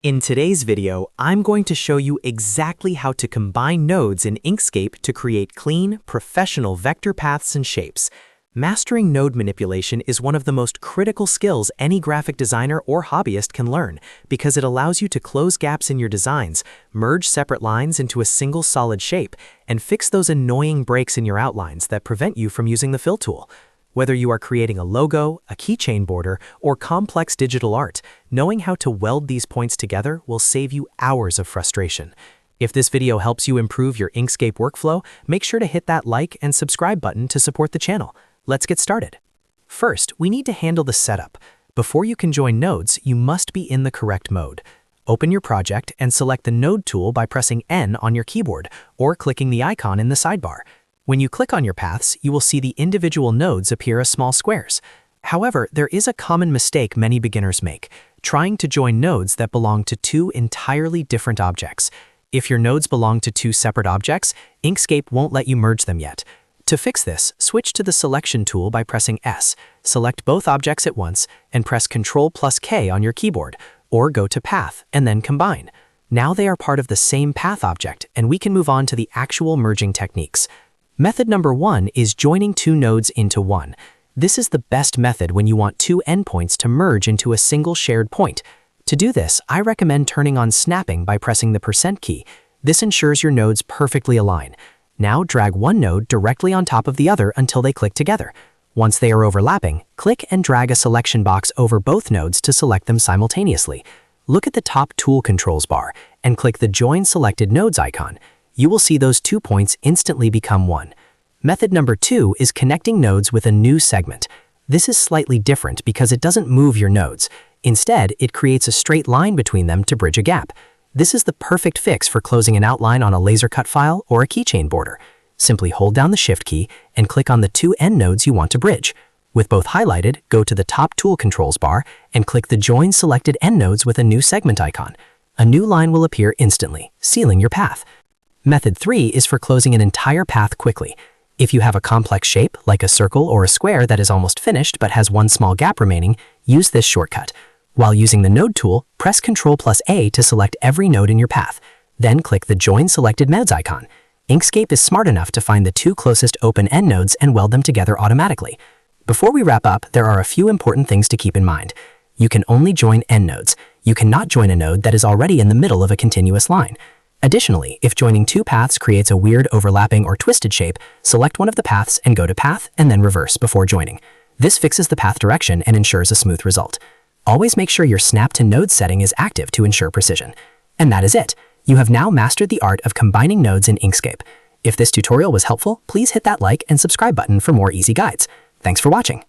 In today's video, I'm going to show you exactly how to combine nodes in Inkscape to create clean, professional vector paths and shapes. Mastering node manipulation is one of the most critical skills any graphic designer or hobbyist can learn because it allows you to close gaps in your designs, merge separate lines into a single solid shape, and fix those annoying breaks in your outlines that prevent you from using the fill tool. Whether you are creating a logo, a keychain border, or complex digital art, knowing how to weld these points together will save you hours of frustration. If this video helps you improve your Inkscape workflow, make sure to hit that like and subscribe button to support the channel. Let's get started. First, we need to handle the setup. Before you can join nodes, you must be in the correct mode. Open your project and select the Node tool by pressing N on your keyboard or clicking the icon in the sidebar. When you click on your paths, you will see the individual nodes appear as small squares. However, there is a common mistake many beginners make, trying to join nodes that belong to two entirely different objects. If your nodes belong to two separate objects, Inkscape won't let you merge them yet. To fix this, switch to the Selection tool by pressing S, select both objects at once, and press Ctrl+K on your keyboard, or go to Path and then Combine. Now they are part of the same path object, and we can move on to the actual merging techniques. Method number 1 is joining two nodes into one. This is the best method when you want two endpoints to merge into a single shared point. To do this, I recommend turning on snapping by pressing the % key. This ensures your nodes perfectly align. Now drag one node directly on top of the other until they click together. Once they are overlapping, click and drag a selection box over both nodes to select them simultaneously. Look at the top Tool Controls bar and click the Join Selected Nodes icon. You will see those 2 points instantly become one. Method number 2 is connecting nodes with a new segment. This is slightly different because it doesn't move your nodes. Instead, it creates a straight line between them to bridge a gap. This is the perfect fix for closing an outline on a laser cut file or a keychain border. Simply hold down the Shift key and click on the two end nodes you want to bridge. With both highlighted, go to the top Tool Controls bar and click the Join Selected End Nodes with a new segment icon. A new line will appear instantly, sealing your path. Method 3 is for closing an entire path quickly. If you have a complex shape, like a circle or a square that is almost finished but has one small gap remaining, use this shortcut. While using the Node tool, press Ctrl+A to select every node in your path. Then click the Join Selected Nodes icon. Inkscape is smart enough to find the two closest open end nodes and weld them together automatically. Before we wrap up, there are a few important things to keep in mind. You can only join end nodes. You cannot join a node that is already in the middle of a continuous line. Additionally, if joining two paths creates a weird overlapping or twisted shape, select one of the paths and go to Path and then Reverse before joining. This fixes the path direction and ensures a smooth result. Always make sure your Snap to Node setting is active to ensure precision. And that is it. You have now mastered the art of combining nodes in Inkscape. If this tutorial was helpful, please hit that like and subscribe button for more easy guides. Thanks for watching.